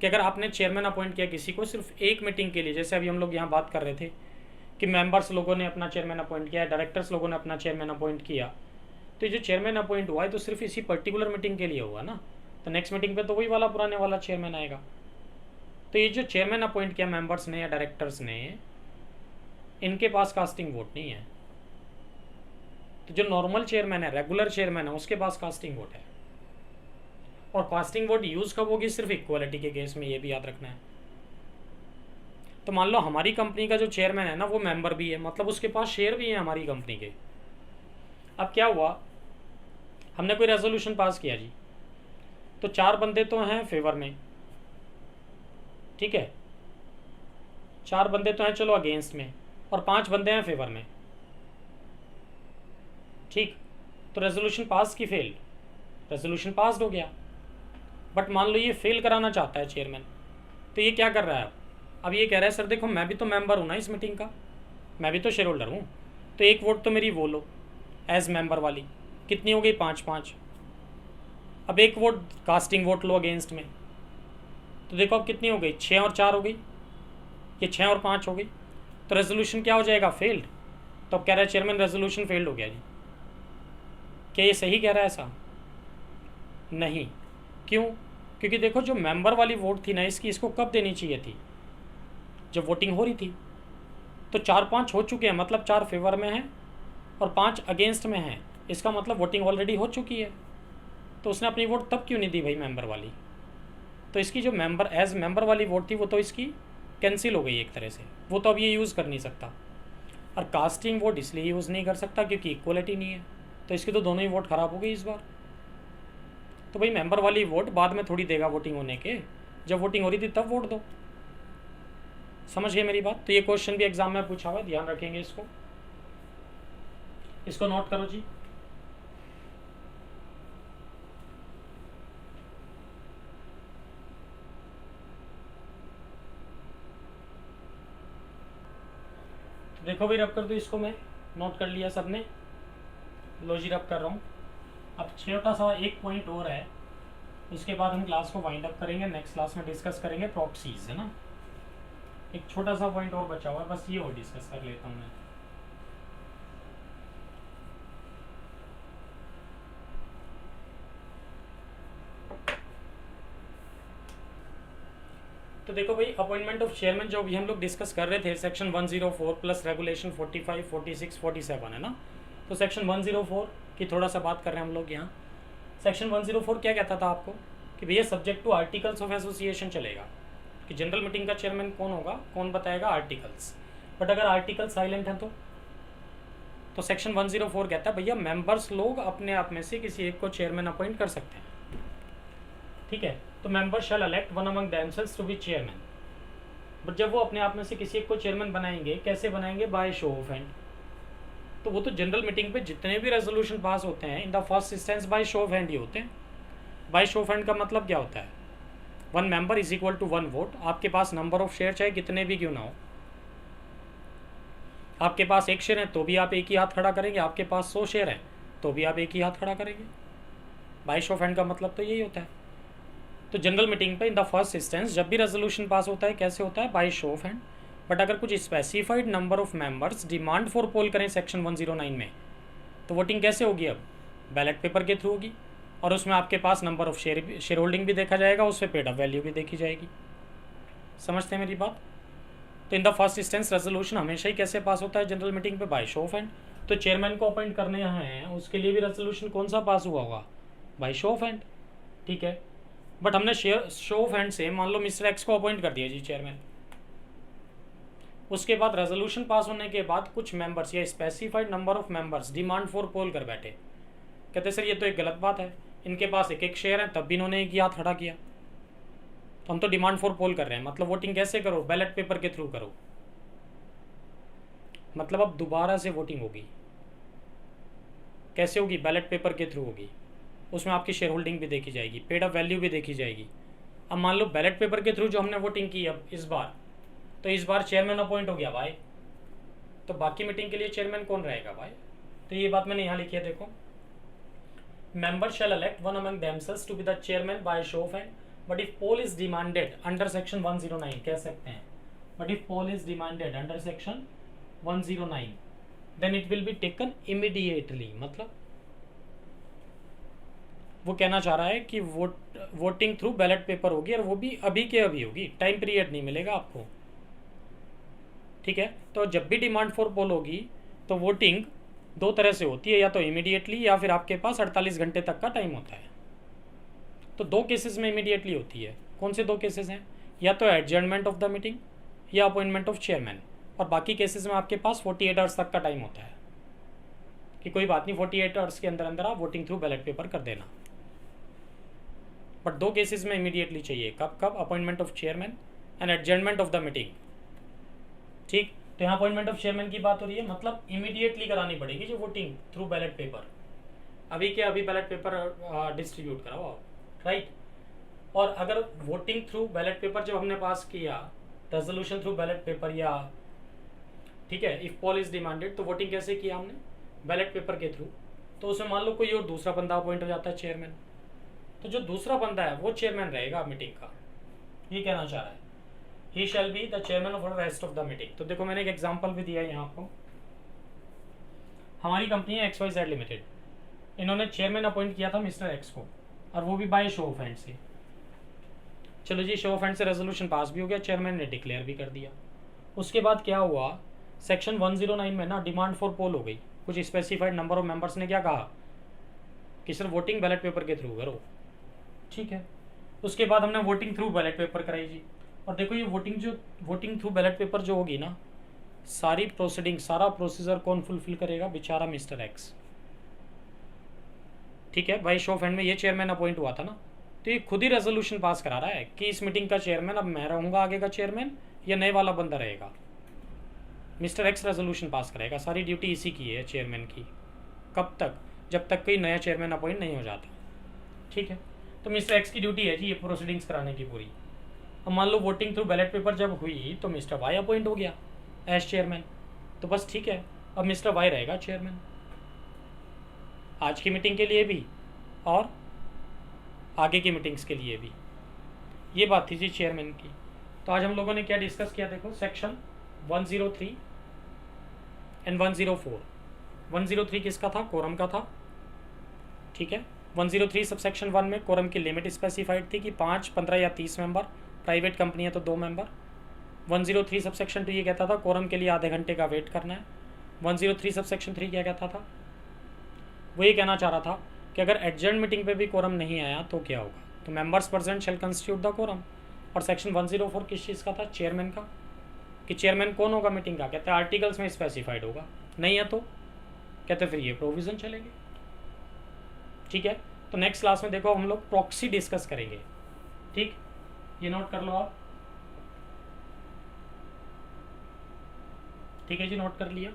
कि अगर आपने चेयरमैन अपॉइंट किया किसी को सिर्फ एक मीटिंग के लिए, जैसे अभी हम लोग यहाँ बात कर रहे थे कि मेंबर्स लोगों ने अपना चेयरमैन अपॉइंट किया, डायरेक्टर्स लोगों ने अपना चेयरमैन अपॉइंट किया, तो ये जो चेयरमैन अपॉइंट हुआ है तो सिर्फ इसी पर्टिकुलर मीटिंग के लिए हुआ ना, तो नेक्स्ट मीटिंग पे तो वही वाला पुराने वाला चेयरमैन आएगा। तो ये जो चेयरमैन अपॉइंट किया मेंबर्स ने या डायरेक्टर्स ने, इनके पास कास्टिंग वोट नहीं है। तो जो नॉर्मल चेयरमैन है, रेगुलर चेयरमैन है, उसके पास कास्टिंग वोट है। और कास्टिंग वोट यूज कब होगी? सिर्फ इक्वालिटी के केस में, ये भी याद रखना है। तो मान लो हमारी कंपनी का जो चेयरमैन है ना वो मेंबर भी है, मतलब उसके पास शेयर भी है हमारी कंपनी के। अब क्या हुआ, हमने कोई रेजोल्यूशन पास किया जी, तो 4 बंदे तो हैं फेवर में, ठीक है, 4 बंदे तो हैं चलो अगेंस्ट में, और 5 बंदे हैं फेवर में, ठीक। तो रेजोल्यूशन पास की फेल? रेजोल्यूशन पास हो गया। बट मान लो ये फेल कराना चाहता है चेयरमैन, तो ये क्या कर रहा है? अब ये कह रहा है सर देखो मैं भी तो मेंबर हूँ ना इस मीटिंग का, मैं भी तो शेयर होल्डर हूँ, तो एक वोट तो मेरी वो लो एज मेंबर वाली। कितनी हो गई? 5-5। अब एक वोट कास्टिंग वोट लो अगेंस्ट में, तो देखो अब कितनी हो गई? 6 और 4 हो गई, ये 6 और 5 हो गई। तो रेजोल्यूशन क्या हो जाएगा? फेल्ड। तो अब कह रहा है चेयरमैन रेजोल्यूशन फेल्ड हो गया जी। क्या ये सही कह रहा है? ऐसा नहीं। क्यों? क्योंकि देखो जो मेंबर वाली वोट थी ना इसकी, इसको कब देनी चाहिए थी? जब वोटिंग हो रही थी। तो 4-5 हो चुके हैं, मतलब 4 फेवर में हैं और 5 अगेंस्ट में हैं, इसका मतलब वोटिंग ऑलरेडी हो चुकी है। तो उसने अपनी वोट तब क्यों नहीं दी भाई मेंबर वाली? तो इसकी जो मेंबर एज मेंबर वाली वोट थी वो तो इसकी कैंसिल हो गई एक तरह से, वो तो अब ये यूज़ कर नहीं सकता। और कास्टिंग वोट इसलिए यूज़ नहीं कर सकता क्योंकि इक्वलिटी नहीं है, तो इसकी तो दोनों ही वोट खराब हो गई इस बार। तो भाई मेंबर वाली वोट बाद में थोड़ी देगा वोटिंग होने के, जब वोटिंग हो रही थी तब वोट दो। समझ गए मेरी बात? तो ये क्वेश्चन भी एग्जाम में पूछा हुआ है, ध्यान रखेंगे इसको नोट करो जी। तो देखो भाई रब कर दो इसको, मैं नोट कर लिया सबने, लो जी रब कर रहा हूँ। अब छोटा सा एक पॉइंट और है, उसके बाद हम क्लास को वाइंड अप करेंगे, नेक्स्ट क्लास में डिस्कस करेंगे प्रॉक्सीज, है ना। एक छोटा सा पॉइंट और बचा हुआ है, बस ये और डिस्कस कर लेता हूँ मैं। तो देखो भाई अपॉइंटमेंट ऑफ चेयरमैन जो भी हम लोग डिस्कस कर रहे थे, सेक्शन 104 प्लस रेगुलेशन 45, 46, 47 है ना। तो सेक्शन 104 की थोड़ा सा बात कर रहे हैं हम लोग यहाँ। सेक्शन 104 क्या कहता था आपको कि भैया subject to articles of association चलेगा, कि जनरल मीटिंग का चेयरमैन कौन होगा, कौन बताएगा? आर्टिकल्स। बट अगर आर्टिकल साइलेंट है तो सेक्शन 104 कहता है भैया मेंबर्स लोग अपने आप में से किसी एक को चेयरमैन अपॉइंट कर सकते हैं, ठीक है। तो members shall elect one among themselves to be chairman. But जब वो अपने आप में से किसी एक को चेयरमैन बनाएंगे, कैसे बनाएंगे? By show of hand. तो वो तो जनरल मीटिंग पे जितने भी रेजोल्यूशन पास होते हैं in the first instance by show of hand ही होते हैं। बाय शो ऑफ हैंड का मतलब क्या होता है? 1 member is equal to 1 vote. आपके पास नंबर ऑफ शेयर चाहे कितने भी क्यों ना हो, आपके पास 1 शेयर है तो भी आप एक ही हाथ खड़ा करेंगे, आपके पास 100 शेयर है तो भी आप एक ही हाथ खड़ा करेंगे। बाय शो ऑफ हैंड का मतलब तो यही होता है। तो जनरल मीटिंग पे इन द फर्स्ट इंस्टेंस जब भी रेजोल्यूशन पास होता है कैसे होता है? By show of hand. But अगर कुछ specified number of members demand for poll करें सेक्शन 109 में, तो वोटिंग कैसे होगी? अब बैलेट पेपर के थ्रू होगी, और उसमें आपके पास नंबर ऑफ शेयर होल्डिंग भी देखा जाएगा, उससे पेड अप वैल्यू भी देखी जाएगी। समझते हैं मेरी बात? तो in the first instance resolution हमेशा ही कैसे पास होता है जनरल मीटिंग पे? By show of hand. तो चेयरमैन को अपॉइंट करने हैं उसके लिए भी रेजोल्यूशन कौन सा पास हुआ होगा? By show of hand. ठीक है, बट हमने शो ऑफ हैंड से मान लो मिस्टर एक्स को अपॉइंट कर दिया जी चेयरमैन। उसके बाद रेजोल्यूशन पास होने के बाद कुछ मेंबर्स या specified number of members demand for poll कर बैठे, कहते सर ये तो एक गलत बात है, इनके पास एक एक शेयर है, तब भी इन्होंने एक हाथ खड़ा किया, तो हम तो डिमांड फॉर पोल कर रहे हैं, मतलब वोटिंग कैसे करो? बैलेट पेपर के थ्रू करो। मतलब अब दोबारा से वोटिंग होगी। कैसे होगी? बैलेट पेपर के थ्रू होगी। उसमें आपकी शेयर होल्डिंग भी देखी जाएगी, पेड अप वैल्यू भी देखी जाएगी। अब मान लो बैलेट पेपर के थ्रू जो हमने वोटिंग की अब इस बार, तो इस बार चेयरमैन अपॉइंट हो गया भाई, तो बाकी मीटिंग के लिए चेयरमैन कौन रहेगा भाई? तो ये बात मैंने यहाँ लिखी है, देखो, member shell elect one among themselves to be the chairman by show of hand, but if poll is demanded under section 109, कह सकते हैं, but if poll is demanded under section 109 then it will be taken immediately। मतलब वो कहना चाह रहा है कि वोटिंग थ्रू बैलेट पेपर होगी और वो भी अभी के अभी होगी, टाइम पीरियड नहीं मिलेगा आपको। ठीक है, तो जब भी डिमांड फॉर पोल होगी तो वोटिंग दो तरह से होती है, या तो इमीडिएटली या फिर आपके पास 48 घंटे तक का टाइम होता है। तो दो केसेस में इमीडिएटली होती है। कौन से दो केसेस हैं? या तो एडजर्नमेंट ऑफ द मीटिंग या अपॉइंटमेंट ऑफ चेयरमैन, और बाकी केसेस में आपके पास 48 आवर्स तक का टाइम होता है कि कोई बात नहीं, 48 आवर्स के अंदर अंदर आप वोटिंग थ्रू बैलेट पेपर कर देना। बट दो केसेस में इमीडिएटली चाहिए, कब कब? Appointment of chairman and adjournment of the meeting. ठीक, तो यहाँ अपॉइंटमेंट ऑफ चेयरमैन की बात हो रही है, मतलब इमीडिएटली करानी पड़ेगी जो वोटिंग थ्रू बैलेट पेपर, अभी के अभी बैलेट पेपर डिस्ट्रीब्यूट कराओ आप, राइट। और अगर वोटिंग थ्रू बैलेट पेपर जब हमने पास किया, रेजोल्यूशन थ्रू बैलेट पेपर, या ठीक है इफ पोल इज डिमांडेड, तो वोटिंग कैसे किया हमने? बैलेट पेपर के थ्रू। तो उसमें मान लो कोई और दूसरा बंदा अपॉइंट हो जाता है चेयरमैन, तो जो दूसरा बंदा है वो चेयरमैन रहेगा मीटिंग का, ये कहना चाह रहा है। He shall be the chairman of the rest of the meeting. तो देखो मैंने एक एग्जांपल भी दिया है यहाँ आपको। हमारी कंपनी है XYZ लिमिटेड, इन्होंने चेयरमैन अपॉइंट किया था मिस्टर एक्स को, और वो भी बाय शो ऑफ हैंड से। चलो जी, शो ऑफ हैंड से रेजोल्यूशन पास भी हो गया, चेयरमैन ने डिक्लेयर भी कर दिया। उसके बाद क्या हुआ, सेक्शन 109 में ना डिमांड फॉर पोल हो गई। कुछ स्पेसिफाइड नंबर ऑफ मेंबर्स ने क्या कहा कि सर वोटिंग बैलेट पेपर के थ्रू करो। ठीक है, उसके बाद हमने वोटिंग थ्रू बैलेट पेपर कराई जी। और देखो ये वोटिंग थ्रू बैलेट पेपर जो होगी ना, सारी प्रोसीडिंग, सारा प्रोसीजर कौन फुलफिल करेगा? बेचारा मिस्टर एक्स। ठीक है, भाई शो ऑफ हैंड में ये चेयरमैन अपॉइंट हुआ था ना, तो ये खुद ही रेजोल्यूशन पास करा रहा है कि इस मीटिंग का चेयरमैन अब मैं रहूंगा आगे का चेयरमैन, या नए वाला बंदा रहेगा। मिस्टर एक्स रेजोल्यूशन पास करेगा, सारी ड्यूटी इसी की है चेयरमैन की। कब तक? जब तक कोई नया चेयरमैन अपॉइंट नहीं हो जाता। ठीक है, तो मिस्टर एक्स की ड्यूटी है जी ये प्रोसीडिंग्स कराने की पूरी। अब मान लो वोटिंग थ्रू बैलेट पेपर जब हुई तो मिस्टर वाई अपॉइंट हो गया एज चेयरमैन, तो बस ठीक है, अब मिस्टर वाई रहेगा चेयरमैन आज की मीटिंग के लिए भी और आगे की मीटिंग्स के लिए भी। ये बात थी जी चेयरमैन की। तो आज हम लोगों ने क्या डिस्कस किया? देखो सेक्शन 103 एंड 104। 103 किसका था? कोरम का था। ठीक है, 103 सब सेक्शन 1 में कोरम की लिमिट स्पेसिफाइड थी कि 5, 15 या 30 मेंबर, प्राइवेट कंपनी है तो 2 मेंबर। 103 सब सेक्शन 2 ये कहता था कोरम के लिए आधे घंटे का वेट करना है। 103 सब सेक्शन 3 क्या कहता था? वो ये कहना चाह रहा था कि अगर एडजर्न मीटिंग पे भी कोरम नहीं आया तो क्या होगा? तो members present shall constitute the quorum. और सेक्शन 104 किस चीज़ का था? चेयरमैन का, कि चेयरमैन कौन होगा मीटिंग का? कहते हैं आर्टिकल्स में स्पेसिफाइड होगा, नहीं है तो कहते फिर ये प्रोविज़न चलेगी। ठीक है, तो नेक्स्ट क्लास में देखो हम लोग प्रॉक्सी डिस्कस करेंगे। ठीक, ये नोट कर लो आप। ठीक है जी, नोट कर लिया।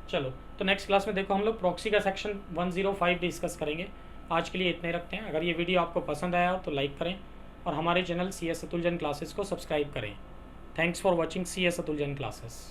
चलो, तो नेक्स्ट क्लास में देखो हम लोग प्रॉक्सी का सेक्शन 105 डिस्कस करेंगे। आज के लिए इतने रखते हैं। अगर ये वीडियो आपको पसंद आया हो तो लाइक करें और हमारे channel CS Atul Jain classes को सब्सक्राइब करें। Thanks for watching CS Atul Jain classes.